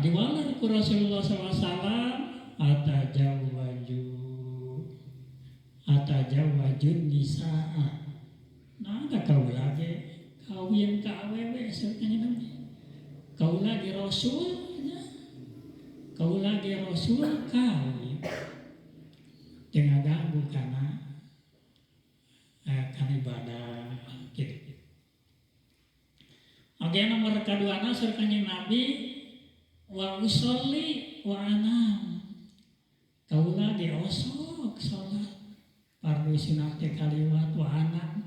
diwalar ku Rasulullah SAW atajawajun nisaa. Nah ada kau lagi kawin ka awewe sertanya nabi. Kau lagi Rasul, kau lagi Rasul kawin. Jangan ganggu karena ibadah gitu. Oke, nomor kedua sertanya nabi wa usolli wa anam. Kau lagi osok sholat fardu sunat kaliwat wa anam.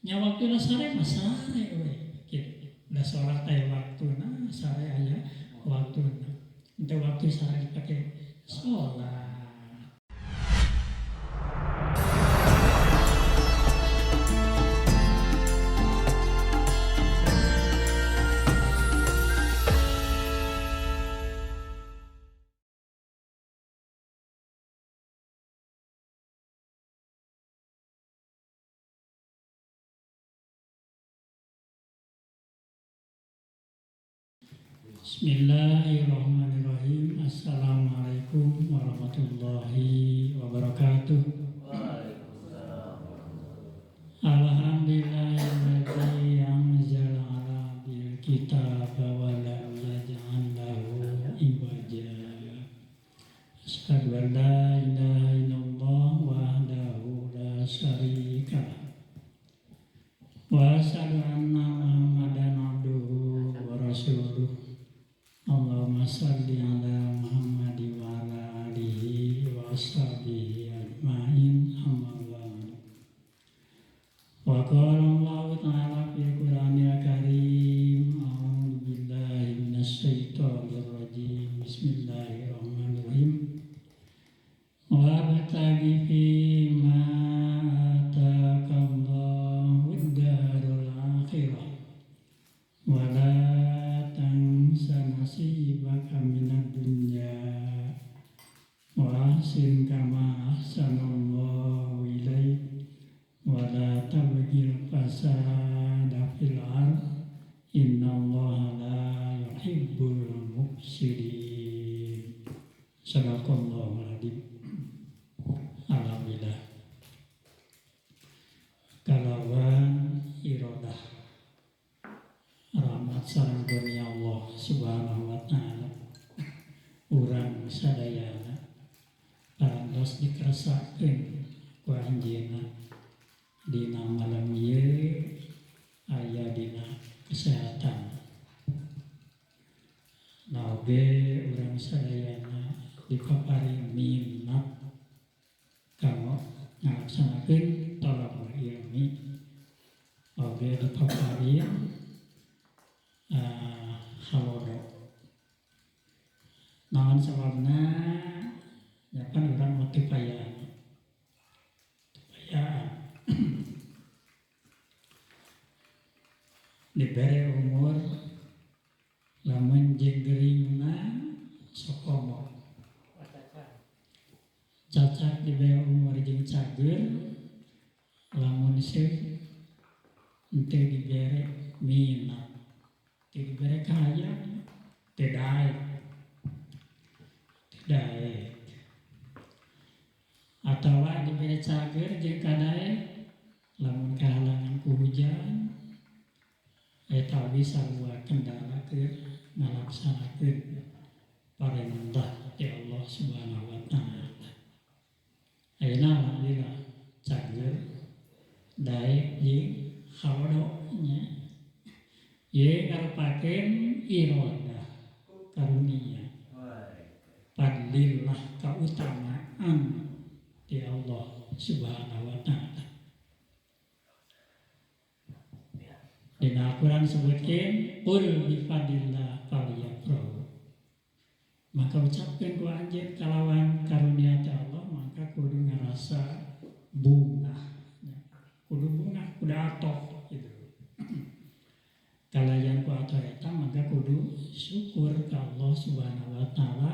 Nya waktu sare mah sare we gitu. Da sholat aya waktuna, sare aya waktuna. Untuk waktu sare dipakai sholat. Bismillahirrahmanirrahim. Assalamualaikum warahmatullahi wabarakatuh. Alhamdulillahilladzi anzala ala bil kitaba wa lam yaj'al lahu iwaja. Asyhadu an la ilaha illallah wahdahu la syarika lah. Wa asyhadu anna Muhammadan abduhu wa rasuluh. Allahumma salli ala Muhammad wa ala alihi wa ashabihi ajma'in amma ba'd. Wa qala Allah ta'ala fil Qur'anil Karim a'udzu billahi minasy syaithanir rajim. Bismillahirrahmanirrahim. Wa bataghi fi ma ataqallahu ad-darul akhirah wa la nasibaka minad dunya wa ahsin kama ahsanallahu ilaik wa la tabghil fasada fil ardh innallaha la yuhibbul mufsidin. Sadaqallahul adzim. Alhamdulillah. Kalawan iradah rahmat sareng dunia Allah subhanahu wa ta'ala urang sadayana parantos dikeresakeun ku anjeunna dina malam ieu aya dina kesehatan. Naoge urang sadayana dipaparing minat kanggo ngalaksanakeun thalabul ilmi. Oge dipaparing halodo. Naon sababna? Ya kan urang mah teu payah. Dibere umur lamun jeung geuringna sok omong. Cacak dibere umur jeung cager lamun seuk henteu dibere minat. Diberi kaya, tidak, atau diberi cager jeung kadae, lamun kahalangan ku hujan, eta bisa buat kendala ke ngalaksanakeun parentah ti Allah Subhanahu wa ta'ala. Ayeuna alhamdulillah cager, daek jeung halodo nya. Ye ngarepakeun irodah karunia padlillah kautamaan di Allah Subhanahu wa ta'ala. Dina Al-Quran sebutkeun qul bi fadlillah falyafrahu. Maka ucapkeun ku anjeun kalawan karunia ti Allah maka kudu ngarasa bungah. Kudu bungah, kudu atoh gitu. Kalayan ku atoh eta maka kudu syukur ka Allah Subhanahu wa ta'ala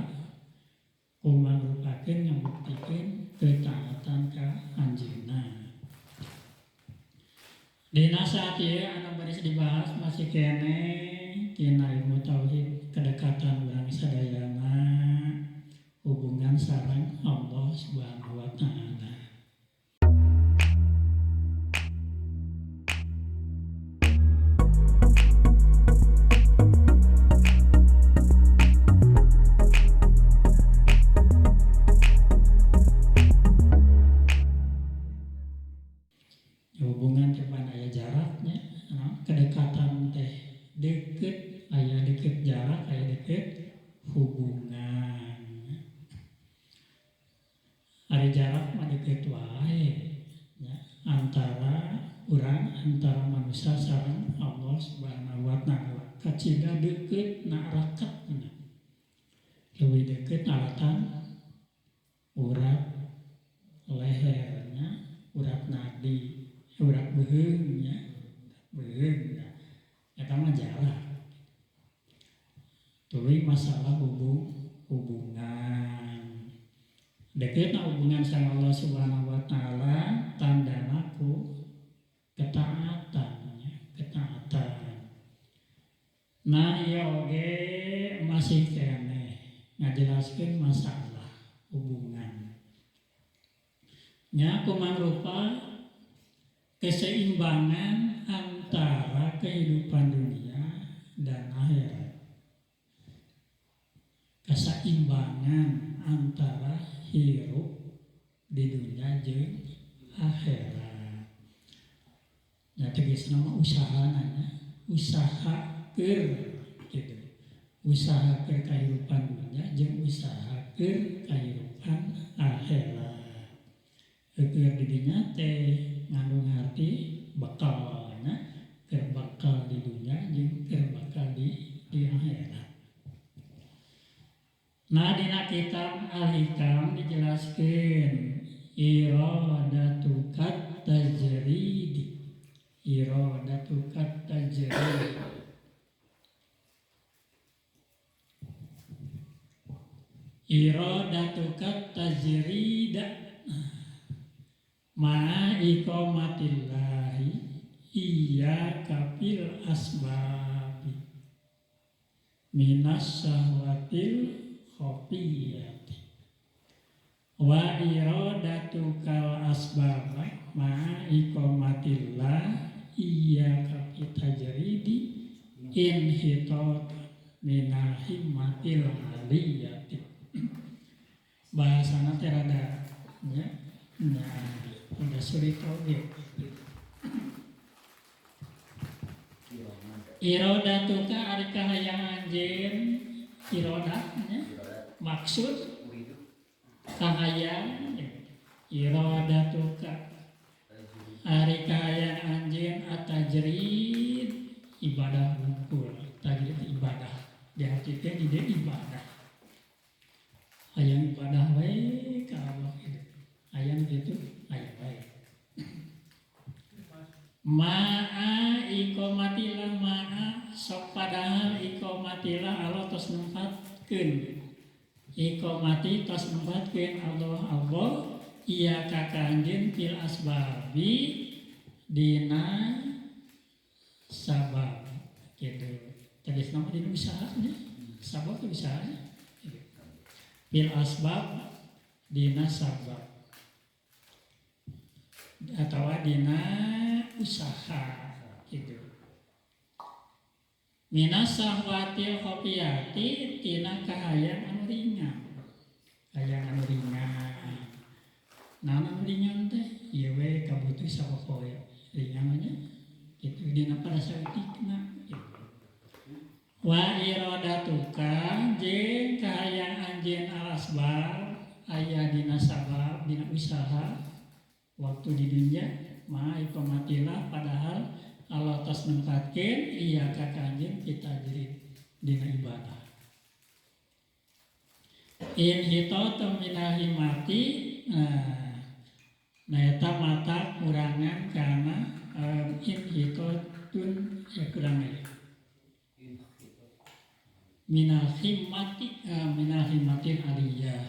ku mangrupakeun ngabuktikeun ketaatan ka anjeunna. Dina saat ieu anu baris dibahas masih kene tina ilmu tauhid kedekatan urang sadaya hubungan. Ari jarak mah deket wae ya, antara manusia sareng Allah Subhanahu wa taala. Kacida deket na rakat na. Leuwih deket alatan urat lehernya, urat nadi, urat beheungnya, beheung. Eta mah jarak. Tuluy masalah hubungan. Deketna hubungan sama Allah Subhanahu wa taala tandana ku ketaatan ya, ketaatan. Nah ieu oge masih keneh ngajelaskeun masalah hubungan. Nya kumaha rupa keseimbangan antara kehidupan dunia dan akhirat. Keseimbangan antara hirup di dunia jeung akhirat. Ya tegasna mah usaha keur gitu. Usaha keur kehidupan dunia jeung usaha keur kehidupan akhirat. Keur di dinya teh ngandung arti bekalna, keur bakal di dunia jeung keur bakal di akhirat. Nah dina kitab Al-Hikam dijelaskeun iradatukat tajrid. Iradatukat tajrid. Iradatukat tajrid ma'a iqamatillahi iyyaka fil asbabi minas syahwatil khafiyati wa iradatukal asbab ma iqamatillah iyyaka fitajridi inhitat minal himmatil aliyati. Bahasana teh rada nya udah sulit oge. Iradatuka ari kahayang anjeun irodatnya maksud kahayang iradatuka ari kahayang anjeun atajrid ibadah hungkul. Tajrid ibadah diartikeun di ibadah hayang ibadah wae ka Allah gitu. Hayang gitu hayang wae. Ma'a iqamatilah ma'a sok padahal iqamatilah Allah tos nempatkeun. Iqamati tos nempatkeun Allah iya ka kanjeun fil asbabi dina sabab gitu. Tegasna mah dina usahanya. Sabab itu usahanya. Fil asbab dina sabab atau dina usaha gitu. Minas sahwatil khafiyati tina kahayang anu ringan. Kahayang anu ringan. Naon anu ringan teh? Ieu we kabutuh sapopoe. Ringan nya kitu dina parasaeutikna gitu. Wa iradatuka jeung kahayang anjeun alasbab aya dina sabab dina usaha waktu di dunia ma iqamatilah padahal Allah tos nempatkeun iya ka kanjeun kita jadi dina ibadah. In hitatu minal himati nah eta mata kurangan karena in hitatun ya kurangan minal himmatin aliyah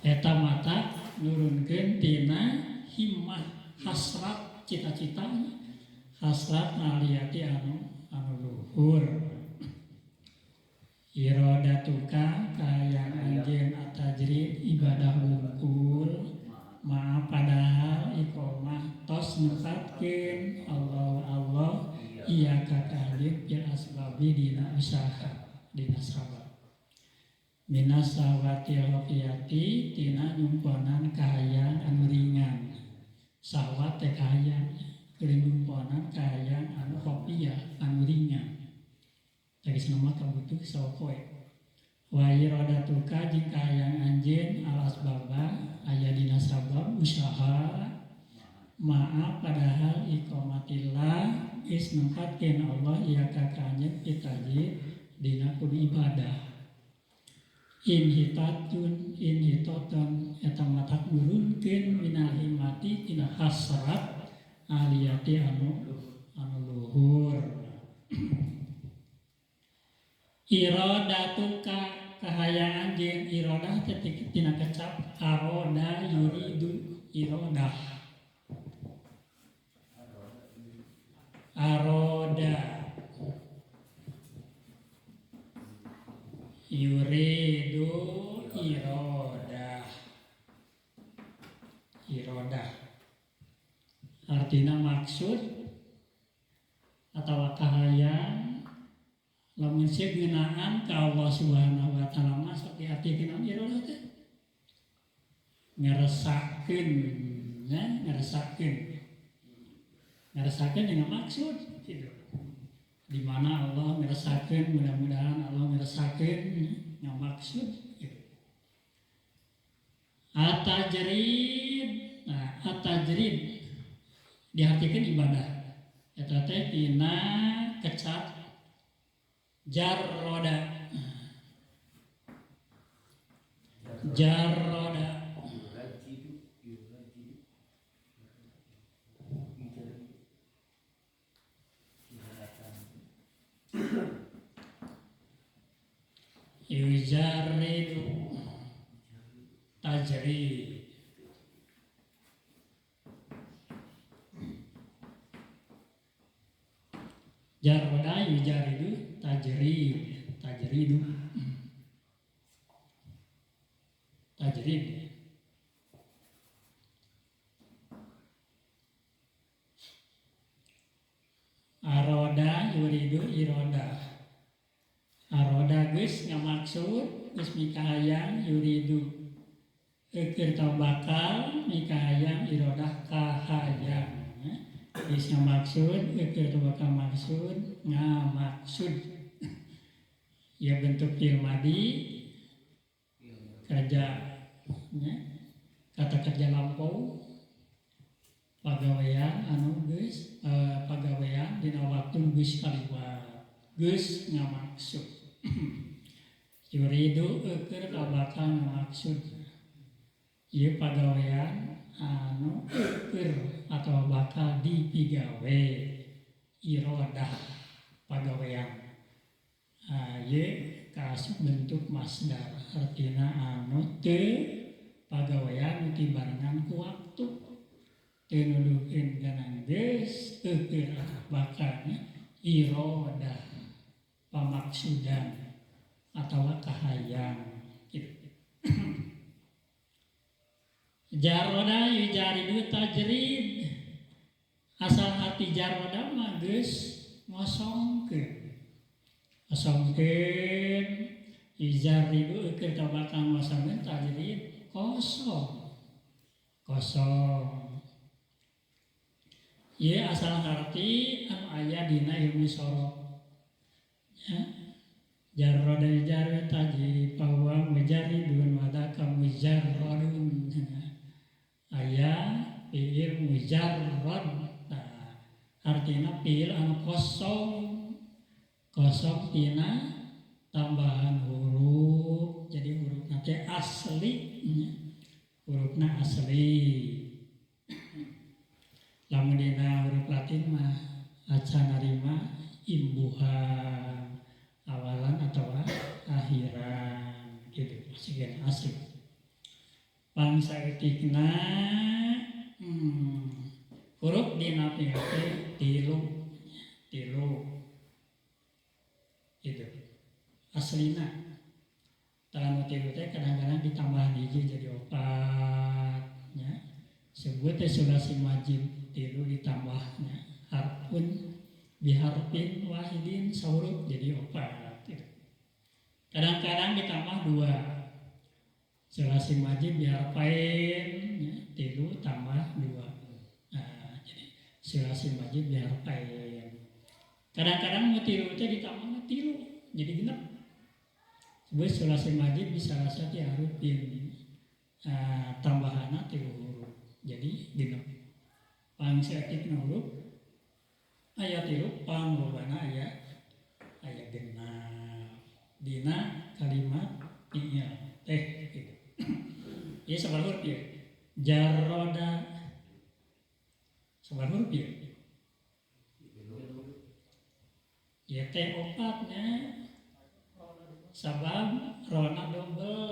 eta mata nurunkeun tina himmah hasrat cita-citanya hasrat aliyati anu luhur. Iradatuka kahayang anjeun atajrid ibadah hungkul ma padahal iqamah tos nempatkeun Allah iya ka kanjeun fil asbabi dina usaha dina sabab. Minas sawatil khafiyati tina nyumponan kahayang anu ringan. Sawat teh kahayang kuring nyumponan kahayang anu khafiyah anu ringan. Tegasna mah kabutuh sapoe Wa iradatuka jeung kahayang anjeun alas baba aya dina sabab usaha maaf padahal iqamatillah geus nempatkeun Allah ieu ka anjeun pitajid dina kudu ibadah. Inhitatun eta matak nurunkeun minal himmati tina hasrat aliyati anu luhur. Iradatuka kahayaan jeung iradah tina kecap aroda yuridu iradah. Aroda yuridu iradah artina maksud atau kahayang lamun sieun ngeunaan ka Allah Subhanahu wa taala mah sok diartikeun iradah teh ngarasakeun dengan maksud gitu. Di mana Allah ngerasakeun, mudah-mudahan Allah ngerasakeun yang maksud gitu. At-tajrid, at-tajrid diartikeun ibadah. Eta teh tina kecap jarroda. Yujaridu tajrid. Jarroda yujaridu tajrid. Aroda yuridu iradah. Aroda geus ngamaksud geus mikahayang yuridu keur bakal mikahayang iradah kahayang. Geus ngamaksud keur bakal maksud ngamaksud. Ya bentuk fi'il madi kerja kata kerja lampau pagawean anu geus pagawean dina waktu geus kaliwat geus ngamaksud. Yuridu keur bakal ngamaksud ieu pagawean anu keur atau bakal dipigawe iradah pagawean. Ieu kaasup bentuk masdar artina anu teu pagawean nu tibarengan ku waktu teu nuduhkeun kana geus keur bakal iradah pamaksudan atau kahayang gitu. Jaroda yujaridu tajrid. Asal hati jaroda mah geus ngosongkeun. Yujaridu keur bakal ngosongkeun tajrid kosong. Ieu asal arti anu aya dina ilmu sorok. Jarroda yujaridu tajrid bahwa mujaridun wadaka mujarrodun. Aya fi'il mujarrad. Artina fi'il anu kosong tina tambahan huruf. Jadi hurufna teh asli. Hurufna asli. Lamun dina huruf Latin mah acan narima imbuhan awalan atau akhiran gitu masih asli. Pangsaeutikna huruf dina fi'il tilu gitu aslina. Tanu tilu teh kadang-kadang ditambahan hiji jadi 4 nya. Sebut teh sulasi majid tilu ditambahnya harfun biharfin wahidin sauruf jadi 4 gitu. Kadang-kadang ditambah 2 sulasi majid biharfain ya, tilu tambah 2. Jadi sulasi majid biharfain. Kadang-kadang mau tilu teh ditambah tilu jadi genep. Terus sulasi majid bisa rasa diharupin tambahanna 3 huruf. Jadi dina paling seetik huruf aya 3 pangrobana aya genap dina kalimat iya gitu. Ieu sabar huruf ya. Jaroda sabar huruf ya. Ya teh 4-nya sabab rona double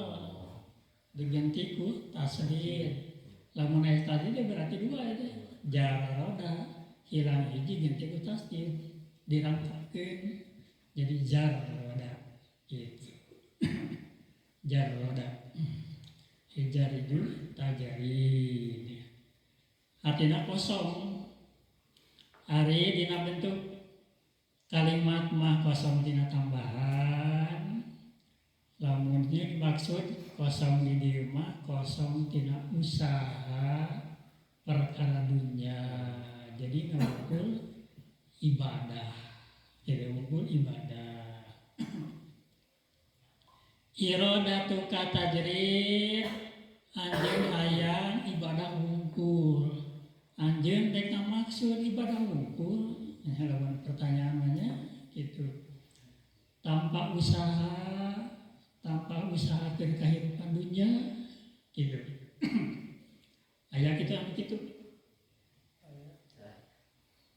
diganti ku tasdid. Lamun aya tadi berarti 2 aja. Jaroda hilang hiji ganti ku tasdid dirangkapkeun jadi jaroda gitu. Jaroda hijarijul tajarid artinya kosong. Ari dina bentuk kalimat mah kosong dina tambahan, lamunnya dimaksud kosong di dieu mah kosong tina usaha perkara dunya. Jadi ngawukul ibadah, jadi ngawukul ibadah. Irodatu kata jerit anjeun hayang ibadah wungkul. Anjeun dek maksud ibadah wungkul. Lawan pertanyaannya gitu. Tanpa usaha ke kehidupan dunia gitu. Aya kitu anu kitu.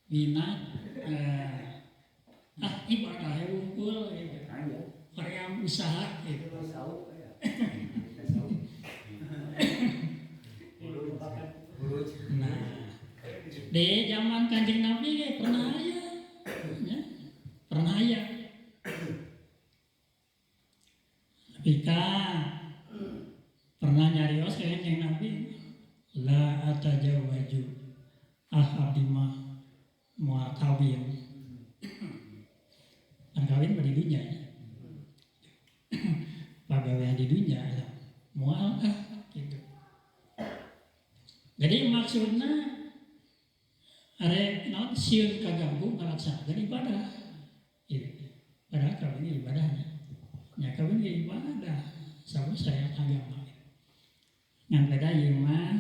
Minat ibadah wungkul gitu. Hoream usaha gitu. Nah, di zaman Kanjeng Nabi pernah aya. Ketika pernah nyarios Kanjeng Nabi, la atajawaju abdi mah moal kawin. Kan kawin di dunia ya. Pagawean di dunia ya. Moal gitu. Jadi maksudnya arek naon sieun kaganggu ngalaksanakeun ibadah. Gitu. Padahal kawin ibadahnya. Ya kawin ibadah. Sama saya agama. Ngan beda ieu mah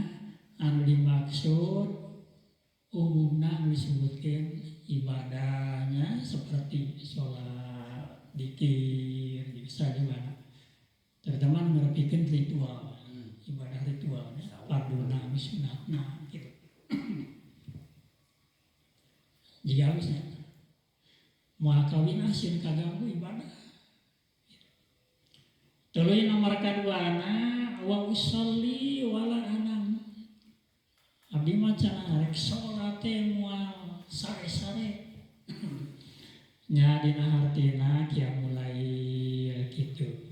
anu dimaksud umumna disebutkeun ibadahnya seperti sholat, dzikir, bisa juga. Terutama merupakan ritual, ibadah ritualnya, farduna, sunatna, gitu. Jika habisnya, mau kawin asin kaganggu ibadah. Tuluy nomor kaduana wa usolli wala anam. Abdi macana rek salat teh moal sare-sare. Nya dina hartina qiyamul lail kitu.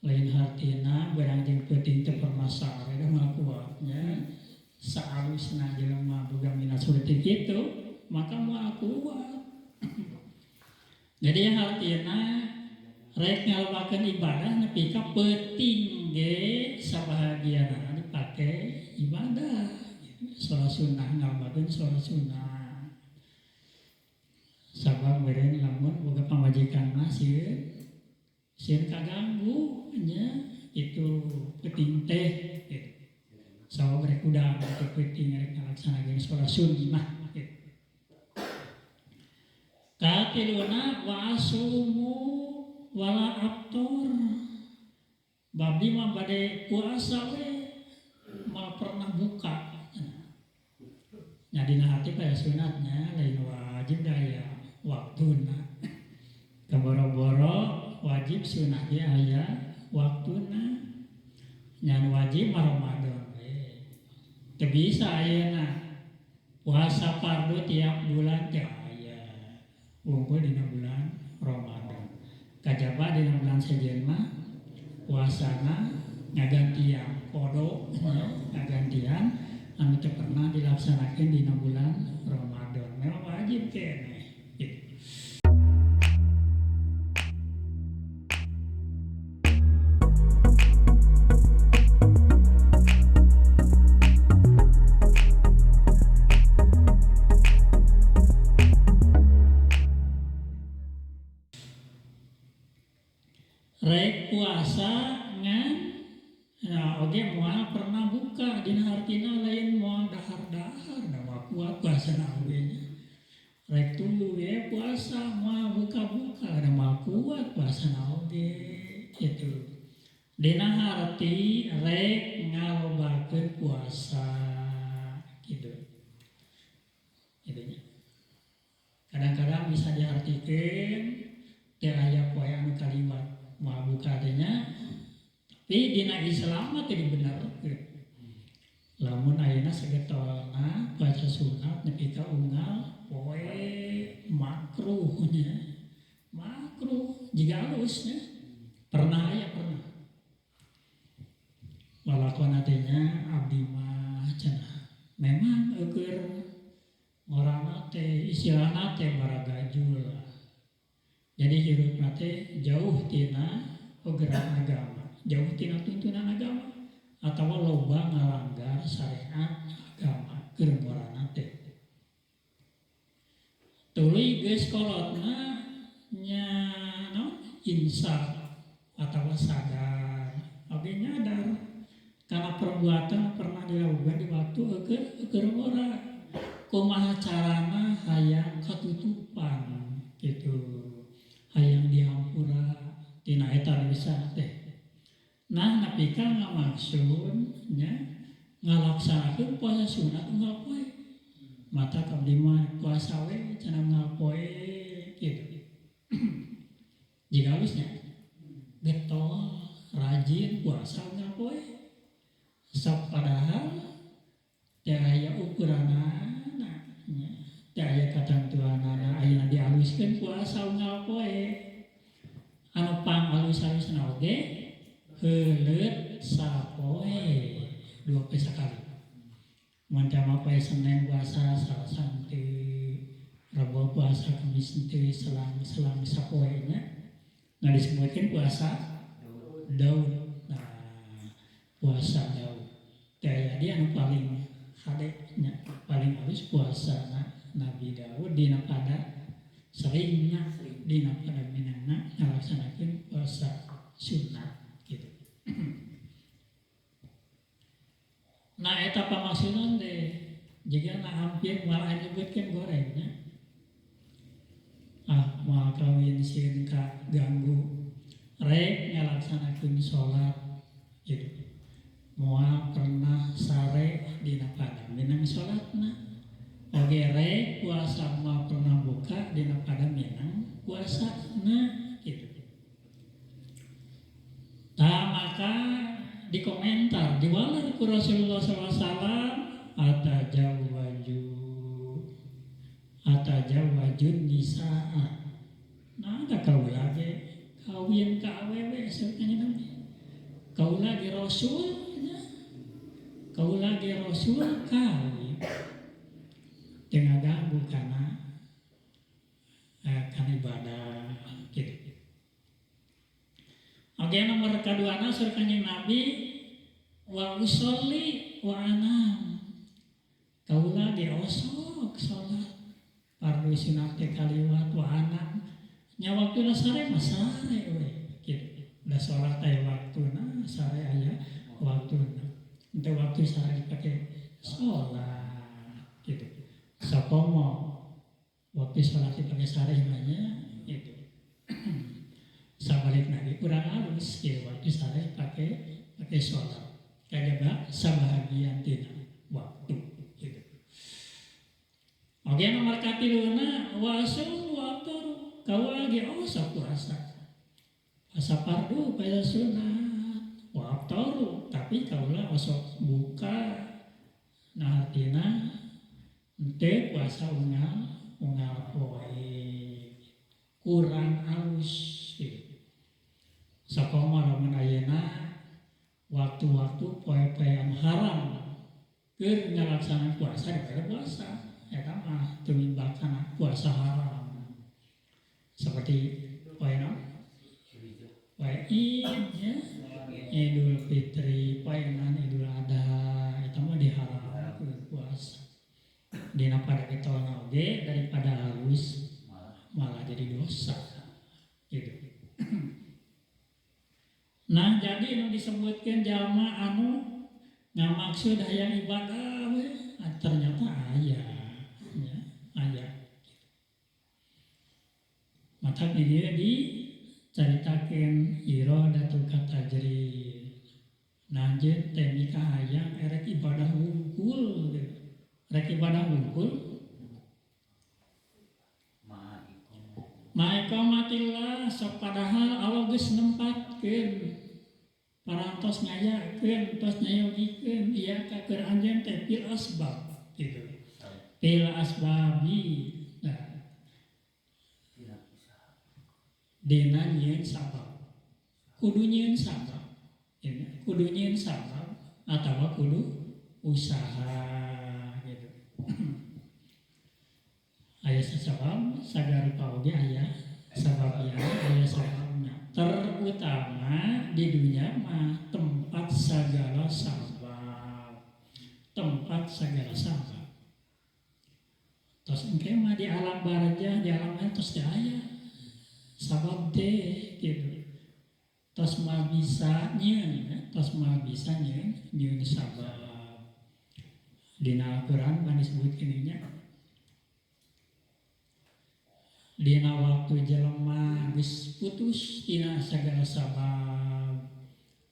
Lain hartina barang jeung peuting teu permasalahan da ngakuatnya saalusna jelema boga minat sulti kitu maka moal kuat. Jadi hartina rek ngalobakeun ibadah nepi ka peuting ge sabahagiana dipake ibadah. Sholat sunnah ngalobakeun sholat sunnah. Sabab beureun lamun boga pamajikanna sieun kaganggu nya itu peuting teh gitu. Sabab rek udang itu peuting rek ngalaksanakeun sholat sunnah gitu. Katiluna wa asumu wala aftor. Babi mah bade puasa we mal pernah buka. Nya dina hati kaya sunatnya lain wajib daya waktuna. Kaboro-boro wajib sunah ge aya waktuna. Nyan wajib Ramadan we. Teu bisa ayeuna puasa fardu tiap bulan teh aya. Wungkul dina bulan Ramadan. Kajaba dina bulan sejen mah puasana ngagantian kodo ngagantian anu teu pernah dilaksanakeun dina bulan Ramadan. Memang wajib keneh gitu. Rek puasa ngan oge moal pernah buka dina hartina lain moal dahar-dahar da moal kuat puasa na oge nya. Rek tuluy we puasa moal buka-buka da moal kuat puasa na oge kitu. Dina harti rek ngalobakeun puasa kitu. Kitu nya. Kadang-kadang bisa diartikeun teu aya poe anu kaliwat moal buka teh nya. Tapi dina Islam mah teu dibenerkeun. Lamun ayeuna sagetolna puasa sunat nepi ka unggal poe makruh nya. Makruh jiga alus nya. Pernah pernah. Walakona teh nya abdi mah cenah. Memang eukeur ngorana teh istilahna teh baragajul. Jadi hirupna teh jauh tina gerak agama, jauh tina tuntunan agama atawa loba ngalanggar syariat agama keur ngorana teh. Tuluy geus kolotna nya insaf atawa sadar, oge nyadar karena perbuatan pernah dilakukan di waktu keur ora kumaha carana hayang katutupan gitu, hayang dihampura tina eta bisa teh. Nah nepi ka ngamaksud nya ngalaksanakeun puasa sunat unggal poe. Mata kabdi mah puasa we cenah unggal poe kitu. Jika halusnya getol rajin puasa unggal poe. Sok padahal teu aya ukuranna nya, teu aya katentuanna ayeuna dialuskeun puasa unggal poe. Anu pang-alus-alusna oge heuleut sapoe 2 poe sakali. Mun teh mah poe Senen puasa Salasa teu, Rebo puasa Kamis teu selang sapoe nya. Nah disebutkeun puasa Daud. Puasa Daud. Jadi anu paling hadenya paling halus puasa Nabi Daud dina pada seringnya dina pada minangna ngalaksanakeun puasa sunat gitu. Nah eta pamaksudna teh jiga hampir malah nyebutkeun gorengnya. Moal kawin sieun ka ganggu rek ngalaksanakeun salat gitu. Moal pernah sare dina pada minang salatna. Oge rek puasa moal pernah buka dina pada minang puasana gitu. Nah maka di komentar diwalar ku Rasulullah SAW atajawajun nisaa. Nah ada kaula ge kawin ka awewe sakanya nabi. Kaula ge Rasul kaula ge Rasul kawin tengah ganggu karena ibadah gitu. Oke nomor kaduana sur kanjeng Nabi wa usolli wa anam. Kaula ge osok salat fardu sunat teh kaliwat wa anam. Nya waktuna sare mah sare we gitu. Da salat aya waktuna sare aya waktuna. Untuk waktu sehari dipakai sholat gitu. Sapomo waktu sholat dipakai sehari banyak gitu. Sabalik nabi kurang halus gitu. Waktu sehari pakai sholat. Kajaga sabahagian tina waktu gitu. Oke nomor katiluna wasul waktu kau lagi osok puasa. Puasa fardu pada sunat. Waktu tapi kaulah osok buka nah artinya ente puasa unggal poe kurang alus sakomo lamun ayeuna waktu-waktu poe-poe yang haram keur ngalaksanakeun puasa daripada puasa eta mah teu mimbakana puasa haram seperti poe poe Id ya. Idul Fitri, poenan Idul Adha, itu mah diharamkeun puasa. Dina pada kitolna oge daripada halus malah jadi dosa. Gitu. Nah jadi nu disebutkeun jalma anu ngamaksud hayang ibadah we, ternyata aya ya, aya. Maka dia diceritakeun iradatul katajrid. Lanjut temika hayang erek ibadah wungkul. Rek ibadah wungkul Ma'ikomatillah sok padahal Allah geus nempatkeun parantos ngayakeun tos nyayogikeun ieu ka keur anjeun teh fil asbab gitu. Fil asbabi. Nah, dina nyieun sabab. Kudu nyieun sabab. Ya, kudu nyieun sabab atawa kudu usaha gitu. Aya sabab sagar oge aya sababnya aya sababna. Terutama di dunia mah tempat segala sabab. Tempat segala sabab. Tos engke mah di alam barja, di alam tos teh aya sabab teh gitu. Tos mah bisa nyieun, tos mah bisa nyieun sabab. Dina Al-Qur'an pan disebutkeun nya dina waktu jelema geus putus tina sagala sabab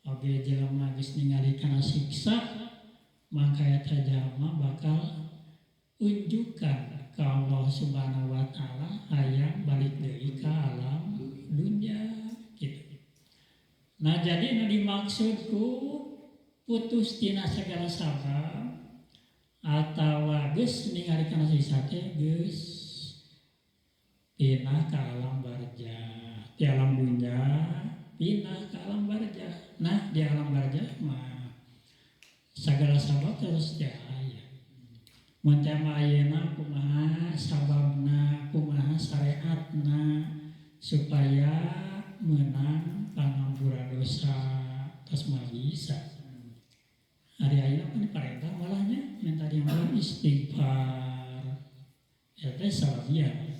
oge jelema geus ningali kana siksa maka eta jalma bakal unjukkan ka Allah Subhanahu wa taala hayang balik deui ka alam dunya gitu. Nah jadi nu dimaksudku putus tina sagala sabab atawa geus ningali kana siksa teh geus pindah ke alam barja, di alam dunia pindah ke alam barja. Nah di alam barja mah segala sabab terus aya. Mun teh ayeuna kumaha sababna, kumaha syariatna supaya menang pangampura dosa terus mah bisa. Hari ayeuna kan diparentah malahnya yang tadi malam istighfar. Ya teh sababian.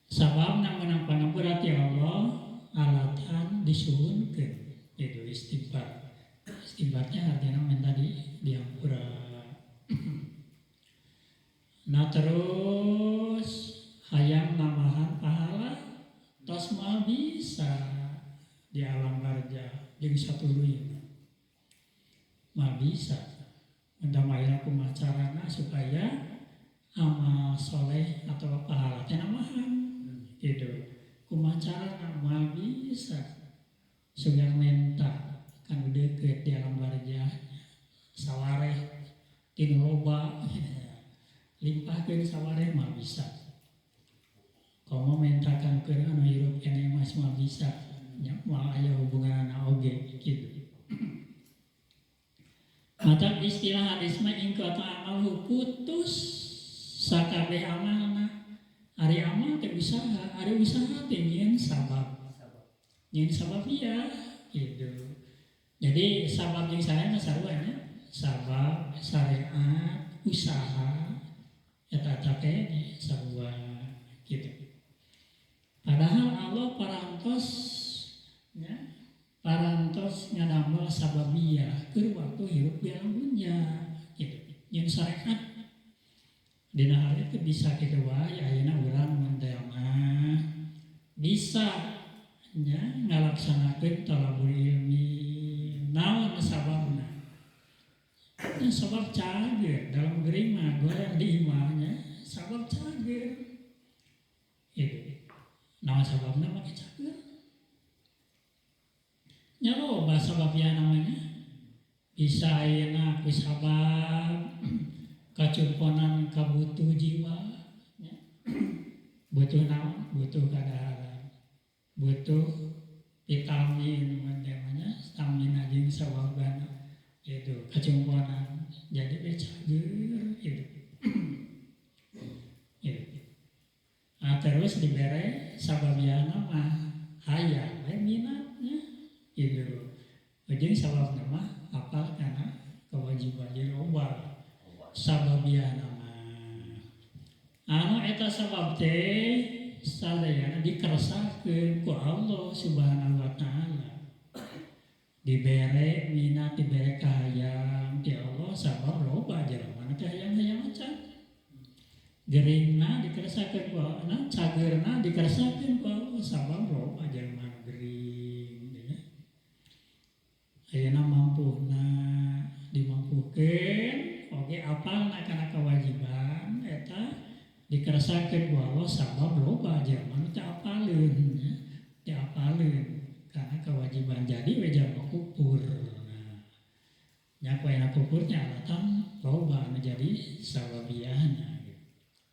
Sabab menang pangampura ti Allah alatan disuhunkeun itu istighfar. Istighfarnya artinya men tadi diampura. Nah terus hayang namahan pahala tos mah bisa di alam barja jeung satuluy mah bisa. Mendamailah kumaha carana supaya amal soleh atau pahala teh namahan gitu. Kumaha carana mah bisa sugan menta kan deukeut di alam barja sawareh tinu loba limpahkeun sawareh mah bisa. Komo mentakan keur anu hirup keneh mah bisa nya mah aya hubunganna oge gitu. Mata istilah hadis mah ingkata amal putus sakabeh amalna. Ari amal teh usaha, ari usaha teh nyieun sabab. Nyieun sabab iya gitu. Jadi sabab jeung sarana sarua nya. Sabab, syariat, usaha eta teh sarua gitu. Padahal Allah parantos nya parantos ngadamel sababiyah keur waktu hirup di alam dunya gitu. Nyieun syariat dina hal itu bisa kita wae ayeuna urang mun teh mah bisa nya ngalaksanakeun talabul ilmi naon sababna. Nya sabab cager dalam geuring mah goyang di imahnya sabab cager. Itu. Naon sababna mah cager. Nya loba sababnya namanya. Bisa ayeuna ku sabab kacumponan kabutuh jiwa ya. Butuh naon butuh kadaharan butuh vitamin namanya stamina jeung sawabana itu kacumponan jadi becager itu itu. Nah, terus dibere sababiana mah hayang minatnya itu jeung sababna mah apal kana kewajiban loba sababiana mah anu eta sabab teh sadayana dikersahkeun ku Allah Subhanahu wa taala dibere minat dibere kahayang ti Allah sabab loba jelema kahayang-hayang acan geringna dikeresakeun ku Allah cageurna dikeresakeun ku Allah sabab loba jelema gering ya. Ayeuna mampuna dimampukeun oge apalna kana kewajiban eta dikeresakeun ku Allah sabab loba jelema teu apaleun ya teu apaleun karena kewajiban jadi wejar kufur. Nah, nya poena kufurnya alatan loba menjadi sababiahnya. Gitu.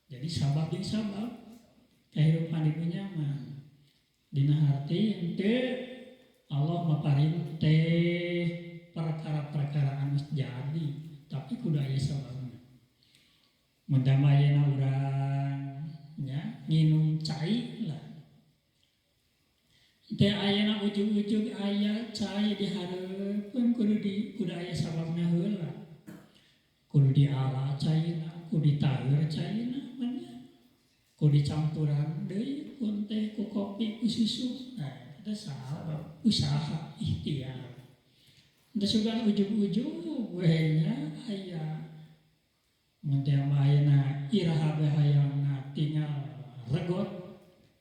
Jadi sabab yang sabab kehidupan itu nyaman. Dina harti henteu Allah maparin teh perkara-perkara anu jadi, tapi kudu aya sababna. Mun damayana urang nya nginum cai lah. Teh ayeuna ujug-ujug aya cai dihareupeun kudu aya sababna heula. Kudu diala caina, kudu ditaeur caina manya. Kudu dicampuran deui pun teh ku kopi ku susu. Nah, eta sabab usaha ikhtiar. Da sugan ujug-ujug we nya aya mun teh ayeuna iraha bahayana tinggal regot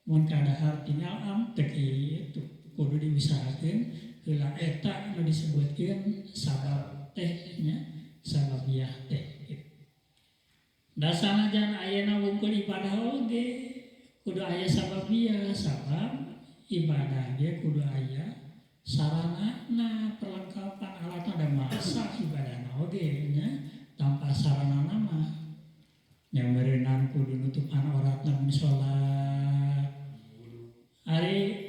mun kadahar tinggal teu kitu kudu diusahakeun heula eta nu disebutkeun sabab teh nya sababiah teh gitu. Da sanajan ayeuna wungkul ibadah oge kudu aya sababiah sabab ibadah ge kudu aya saranana perlengkapan alatna da masa ibadahna oge nya tanpa saranana mah nya meureunnan kudu nutupan auratna mun salat hari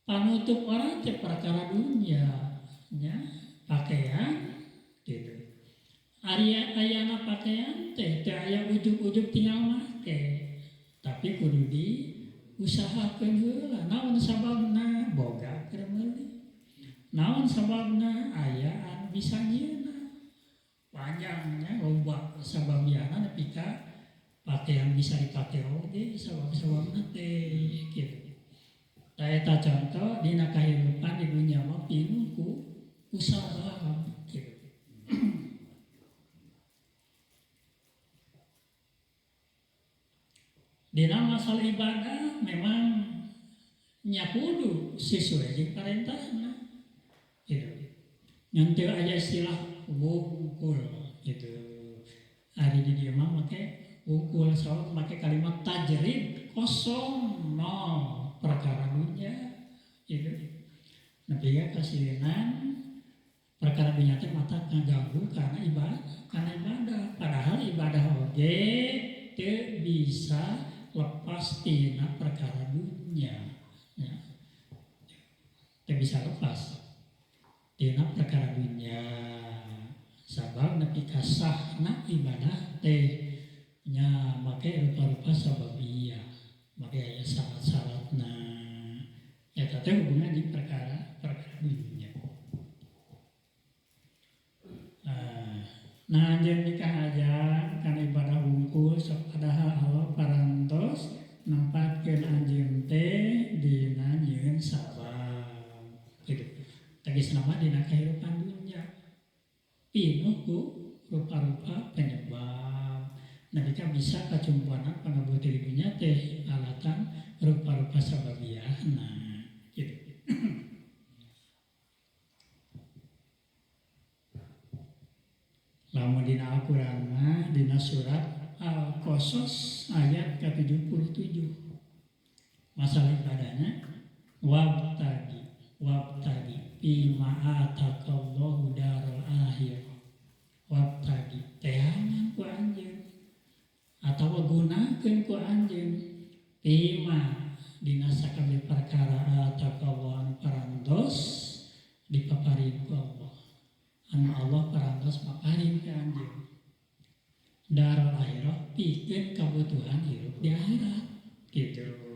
panutup orang teh perkara dunia nya pakaian gitu. Ari ayana pakaian teh aya ujug-ujug tinggal make. Tapi kudu diusahakeun heula. Naon sababna boga keur meuli. Naon sababna aya anu bisa nyieuna. Panjangnya loba sababiana nepi ka pakaian bisa dipake oge sabab-sababna teh gitu. Eta contoh dina kahirupan di dunia mah pinuh ku usaha gitu. Dina masalah ibadah memang nya kudu sesuai jeung parentahna gitu. Ngan teu aya istilah wungkul gitu. Ari di dieu mah make wungkul salat make kalimat tajrid kosong nol perkara dunia itu nepi ka kasienan perkara dunia teh mata ngaganggu karena ibadah padahal ibadah oge teu bisa lepas tina perkara dunia ya teu bisa lepas tina perkara dunia sabab nepi ka sahna ibadah teh nya make rupa-rupa sababiyah make aya syarat-syaratna eta teh hubungan di perkara dunia. Nah anjeun dikahajang kana ibadah wungkul sok padahal Allah parantos nampatkeun anjeun teh dina nyieun sabab gitu. Tegasna mah dina kahirupan dunia pinuh ku rupa-rupa penyebab. Nalika bisa kacumpuanan pangabuti di dunia teh alatan rupa-rupa sababiahna gitu. Lamun dina Al-Qur'an mah dina surat Al-Qasas ayat ke-77 masalah ibadahnya wabtagi bima atakallahu darul akhirah wabtagi tehangan ku anjeun atau gunakeun ku anjeun bima dina sakabeh perkara atakallahu anu parantos dipaparin ku Allah anu Allah parantos paparin ka anjeun darul akhirah pikeun kabutuhan hirup di akhirat gitu.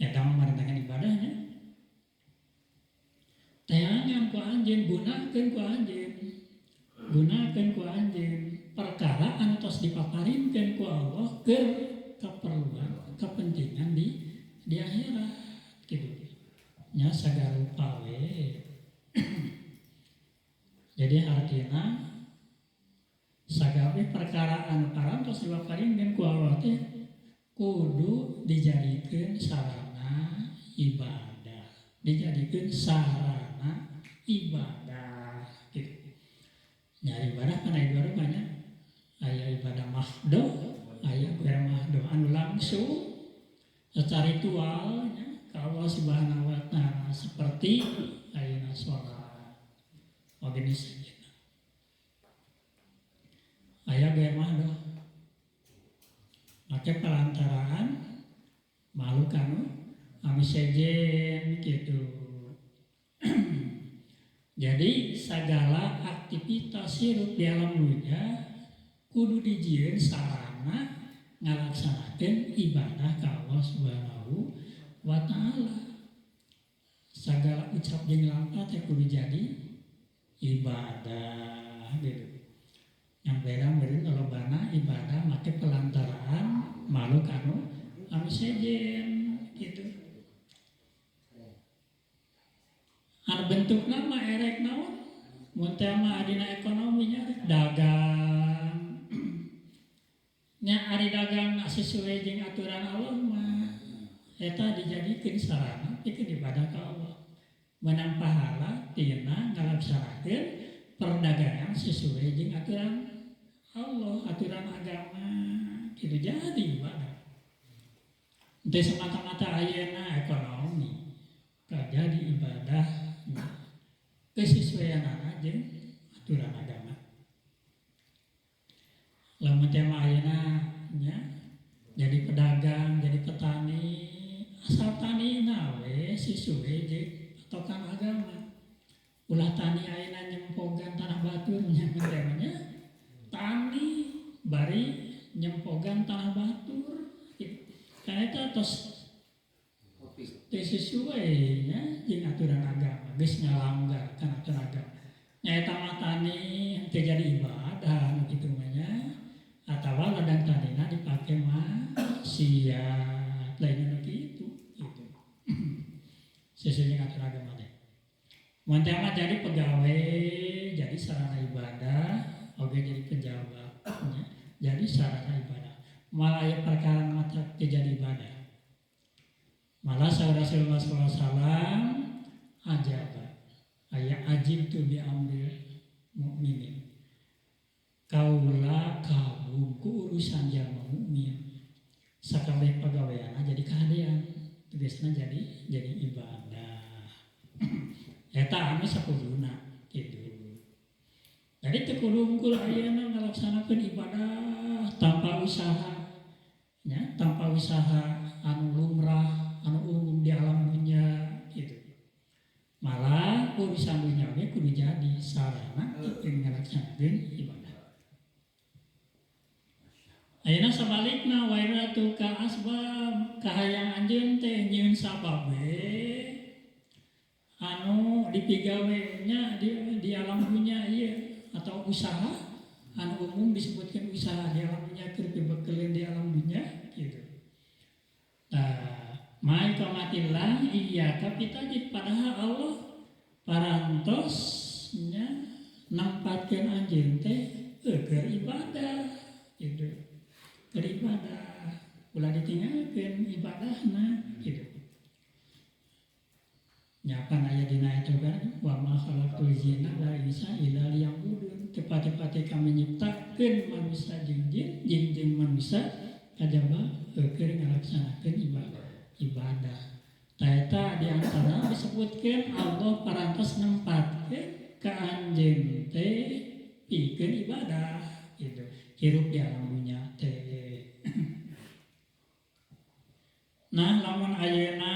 Ya dalam merintahkan ibadahnya ku anjeun, gunakeun ku anjeun perkara anu tos dipaparinkeun ku Allah keur keperluan kepentingan di akhirat kitu. Nya sagarupa we. Jadi artinya sagala perkara anu parantos dipaparinkeun ku Allah teh kudu dijadikeun sarana ibadah, dijadikeun sarana ibadah gitu. Nya ibadah kana ibadah banyak, aya ibadah mahdoh, aya ibadah mahdoh anu langsung secara ritualnya ka Allah Subhanahu wa taala seperti ayeuna salat. Oge saja. Aya gaya mahdoh. Make pelantaraan makhluk anu sejen gitu. Jadi segala aktivitas hirup di alam dunia kudu dijieun sarana ngalaksanakeun ibadah ka Allah Subhanahu wa taala. Segala ucap jeung langkah teh kudu jadi ibadah gitu. Yang beda meureun lobana ibadah make pelantaraan makhluk anu sejen gitu. Anu bentukna mah erek naon? Mun teh mah adina ekonominya dagang. Nya ari dagang sesuai jeung aturan Allah mah eta dijadikeun sarana pikeun ibadah ka Allah. Menang pahala tina ngalaksanakeun perdagangan sesuai jeung aturan Allah, aturan agama gitu jadi ibadah. Teu semata-mata ayeuna ekonomi jadi ibadah kesesuaian jeung aturan agama. Lamun teh ayeuna nya jadi pedagang, jadi petani, asal tanina we sesuai jeung patokan agama. Ulah tani ayeuna nyempogan tanah baturnya mentemanya tani bari nyempogan tanah batur karena itu tos sesuai nya jeung aturan agama geus ngalanggar kana aturan agama nya eta mah tani teu jadi ibadah anu kitu mah nya atawa ladang tanina dipake maksiat lain anu kitu gitu. Sesuai jeung aturan agama teh mun teh mah jadi pegawai jadi sarana ibadah oke jadi pejabat, jadi sarana ibadah. Malah ya perkara mata jadi ibadah. Malah Rasulullah SAW ajab, ayat ajib tu diambil mukminin. Kaulah kagum ku urusan jalma mukmin. Sakabeh pegawaiana jadi kahadean, tugasna jadi ibadah. Eta anu sakuduna gitu. Jadi teu kudu unggul ayeuna ngalaksanakeun ibadah tanpa usaha, ya, tanpa usaha anu lumrah, anu umum di alam dunia gitu. Malah urusan dunia ge kudu jadi sarana pikeun ngalaksanakeun ibadah. Ayeuna sabalikna wairatu ka asbab kahayang anjeun teh nyieun sabab anu dipigawenya di alam dunia ieu atau usaha anu umum disebutkan usaha di alam dunia keur pibekeuleun di alam dunia gitu. Mai kamatillah iya kapita padahal Allah parantosnya nampatkeun anjeun teh keur ibadah gitu. Keur ibadah ulah ditinggalkeun ibadahna gitu. Nyapan aya dina eta kan wa ma khalaqtul jinna wal insa illa liya'budun. Tepat-tepat kami nyiptakeun manusia jeung jin manusia kajaba keur ngalaksanakeun ibadah. Ta eta di antara disebutkeun Allah parantos nempatkeun ka anjeun teh pikeun ibadah gitu. Hirup di alam dunya teh. Nah lamun ayeuna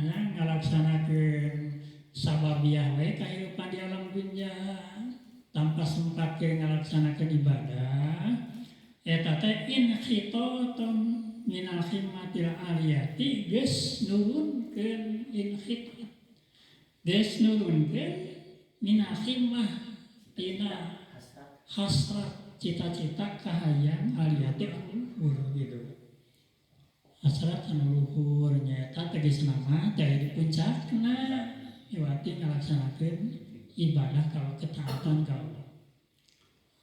nya ngalaksanakeun sababiah we kahirupan di alam dunya tanpa sempatkeun ngalaksanakeun ibadah eta teh inhitaton minal himmatil aliyati geus nurunkeun inhitat geus nurunkeun minahimah tina hasrat cita-cita kahayang aliyati luhur gitu. Hasrat anu luhur nyaeta tegasna mah teh di puncakna iwati ngalaksanakeun ibadah kalau ketaatan kalau.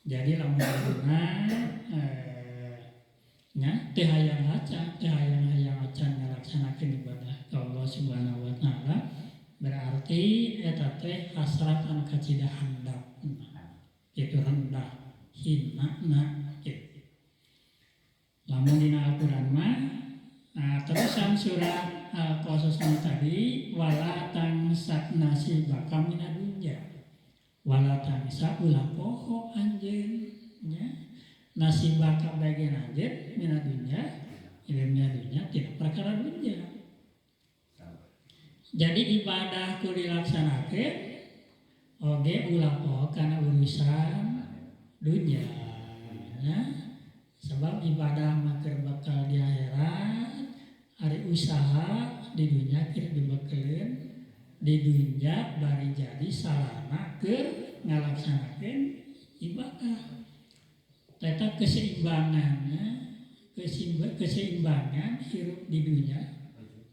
Jadi lamun ayeuna nya teh hayang acan ngalaksanakeun ibadah ka Allah Subhanahu wa taala berarti eta teh hasrat anu kacida handap. Itu rendah hina gitu. Lamun dina Al-Qur'an mah terusan surat Qasas tadi wala tangsak nasibaka minad dunya wala tangsa ulah poho anjeun nya nasibaka bagian anjeun minad dunya ilmunya dunya tidak perkara dunya. Jadi ibadah ku dilaksanakeun oge ulah poho kana urusan dunya ya. Sebab ibadah mah keur bakal di akhirat, ari usaha di dunya keur dibekeun di dunya bari jadi sarana keur ngalaksanakeun ibadah. Eta keseimbangannya, keseimbangan hirup di dunya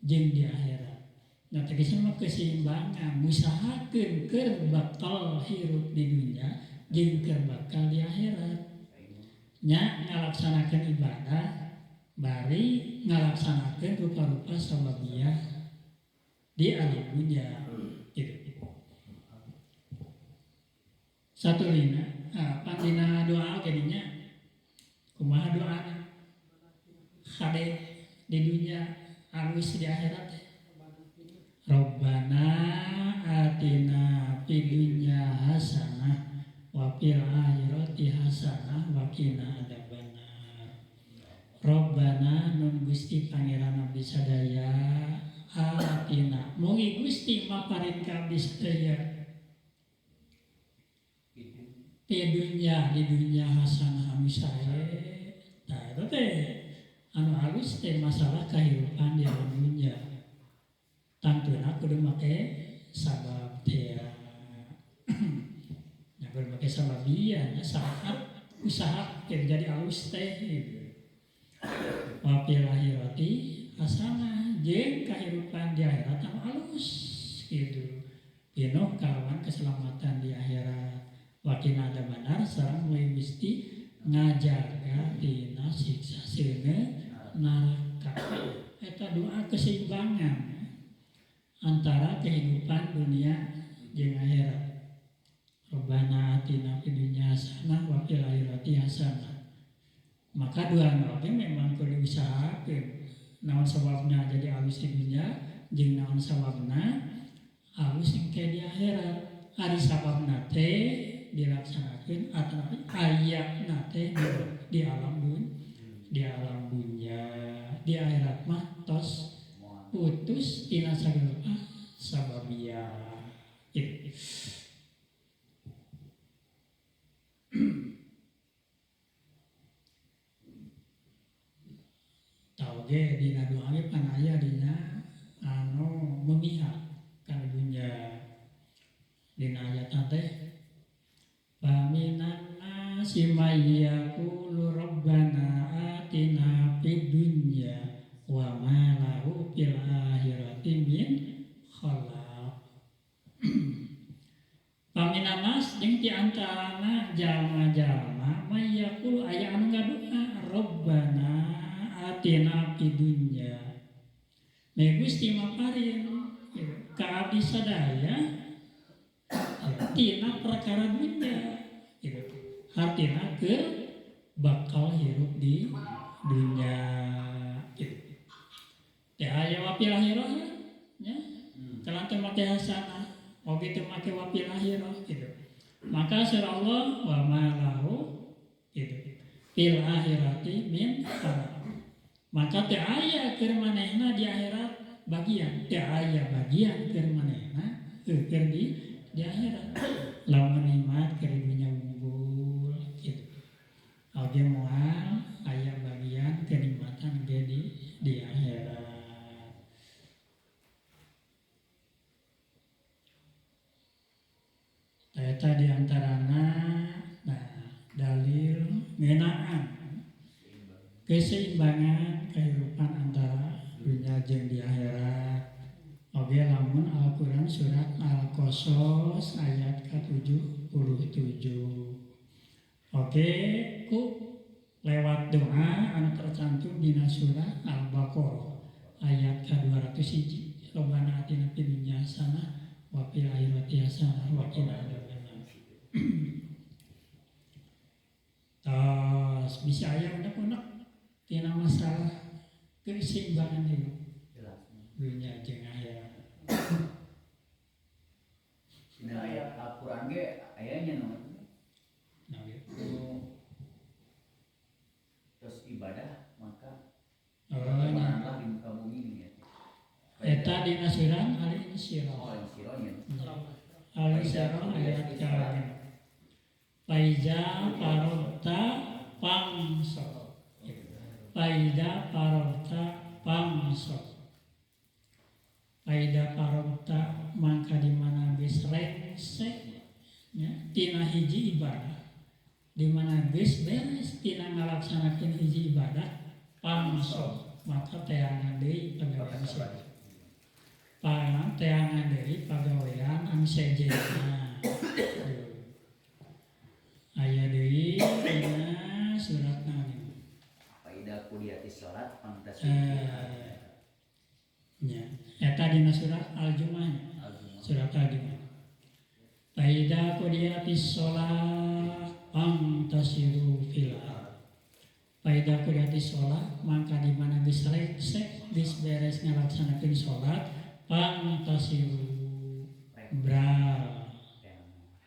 jeung di akhirat. Nah tegasna mah keseimbangan usahakeun keur bakal hirup di dunya jeung keur bakal di akhirat. Nya ngalaksanakeun ibadah bari ngalaksanakeun rupa-rupa sababiyah di alam dunya gitu. Satu lina pandina doa jadinya kumaha doana hade di dunya alus di akhirat. Rabbana atina fid dunya hasanah wa fil akhirati hasanah wa qina adzabannar. Rabbana nun Gusti Pangeran abdi sadaya atina mugi Gusti maparin ka abdi sadaya di dunya hasanah anu sae. Tah eta teh anu alus teh masalah kahirupan di alam dunya. Tantuna kudu make sabab teh berbagai sababian saat usaha jadi alus teh gitu. Wafil akhirati hasanah jeung kahirupan di akhirat anu alus gitu. Pinoh kalawan keselamatan di akhirat. Wakina ada benar sareng mulai mesti ngajaga tina siksa seuneu neraka. Eta doa keseimbangan antara kehidupan dunia jeung akhirat. Rabbana atina fid dunya hasanah wa fil akhirati hasanah. Maka dua oge memang kudu diusahakeun. Naon sababna jadi alus di dunya jeung naon sababna alus engke di akhirat. Ari sababna teh dilaksanakeun atawa ayatna teh di alam dunya. Di akhirat mah tos putus tina sagala sababiyah. Tauge dina doa ge pan aya dina anu memihak kana dunya. Dina ayat teh faminan nasi may yaqulu rabbana atina fid dunya wa ma lahu fil akhirati min khalaq. Paminanas jeung ti antarana jalma-jalma may yaqulu aya anu ngadoa rabbana atina fid dunya. Me Gusti maparin ka abdi sadaya tina perkara dunya gitu. Hartina ke bakal hirup di dunya gitu. Teh aya wafil akhirah nya. Kalau teu make hasanah oge teu make wafil akhirah gitu. Maka sira Allah wa ma lahu gitu. Fil akhirati min khalaq. Maka teu aya keur manehna di akhirat bagian, teu aya bagian keur manehna keur di akhirat. Lamun nikmat keur dunya unggul gitu. Oge moal aya bagian kenikmatan ge di akhirat. Eta diantarana dalil ngeunaan keseimbangan kehidupan antara dunia jeung di akhirat. Oge lamun Al-Qur'an surat Al-Qasas ayat ke-77. Oge ku lewat doa anu tercantum dina surat Al-Baqarah ayat ke-201. Rabbana atina fid dunya hasanah wa fil akhirati hasanah wa qina adzabannar. Tas bisa aya unek-unek tina masalah keseimbangan hidup dunia jeung akhirat. Dina ayat Al-Qur'an ge aya nya terus ibadah maka lah di muka bumi ini ya. Eta dina surat Al-Insyirah. Al-Insyirah ayat ke-6. Faiza faragta fansab. Faiza faragta mangka di mana geus rengsek nya tina hiji ibadah. Di mana geus beres tina ngalaksanakeun hiji ibadah fansab maka teangan deui pagawean sejen. Teangan deui pagawean anu sejenna. Aya deui dina surat naon. Faida qudiyati shalat fantasi. Nya, eta dina surat Al-Jumu'ah. Surat Al-Jumu'ah. Faida qudiyati shalat fantasiru fil ardh. Faida qudiyati shalat mangka di mana geus resek geus beres ngalaksanakeun salat fantasiru bral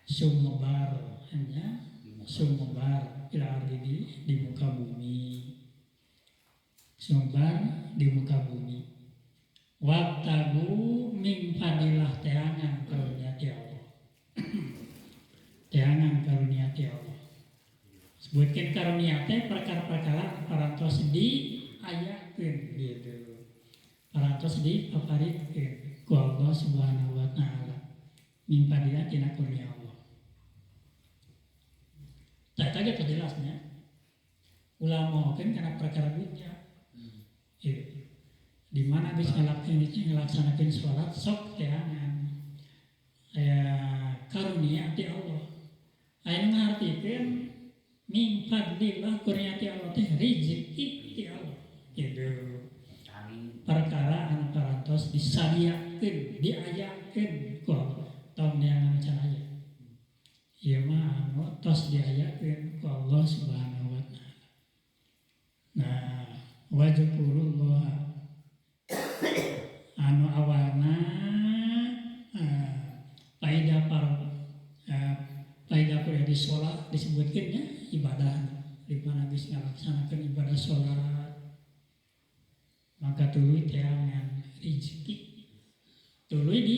sumebar hanya sumebar fil ardh di muka bumi. Sumebar di muka bumi. Wabtagu min fadilah teangan karunia ti Allah. Teangan karunia ti Allah. Sebutkeun karunia teh perkara-perkara parantos diayakeun gitu. Parantos dipaparikeun ku Allah Subhanahu wa taala. Min fadilah tina karunia Allah. Tak kaget jelasnya. Ulama kan karena perkara dunia. Gitu. Di mana bisa ngelaksanakeun salat sok teangan karunia ti Allah. Aya ngartikeun min fadlillah karunia ti Allah teh rezeki ti Allah. Gitu. Perkara anu parantos disadiakeun, diayakeun ku Allah. Tong neangan can aya. Ieu mah anu tos diayakeun ku Allah Subhanahu wa taala. Nah, wajkurullah anu awana faida kuliah di sholat disebutkan ya ibadah di mana geus ngalaksanakeun ibadah sholat maka tuluy teangan rezeki tuluy di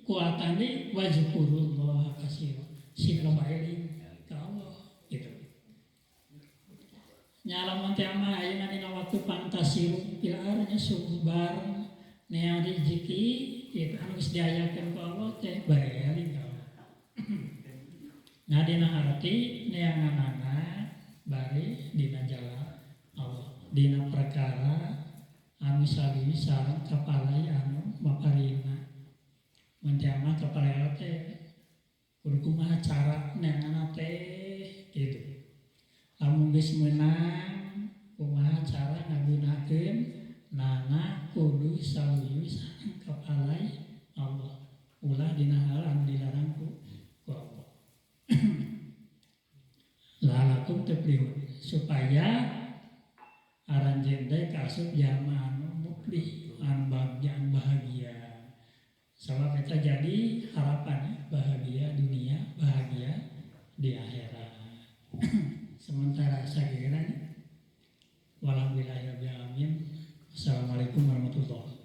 kuatan di wajkurullah kasira sing baeling ka Allah gitu. Nyalaman teh mah ayeuna dina waktu fantasiru fil ardh sumbar neang rezeki itu anu geus diayakeun ku Allah teh baeling ka Allah. Nah dina arti neanganana bari dina jalan Allah. Dina perkara anu salimi sareng kapalai anu maparina. Mun teh mah kapalai teh kudu kumaha cara neanganna teh kitu. Lamun geus meunang kumaha cara ngagunakeun nana kudu saluyu sareng kapalai Allah. Ulah dina hal anu dilarang ku Allah. Lalakum tuflihun supaya aranjeun teh kasub jalma anu muflih anu bahagia. Sabab eta jadi harapan bahagia dunia, bahagia di akhirat. Sementara sageuna walhamdulillahirabbil alamin. Assalamualaikum warahmatullahi wabarakatuh.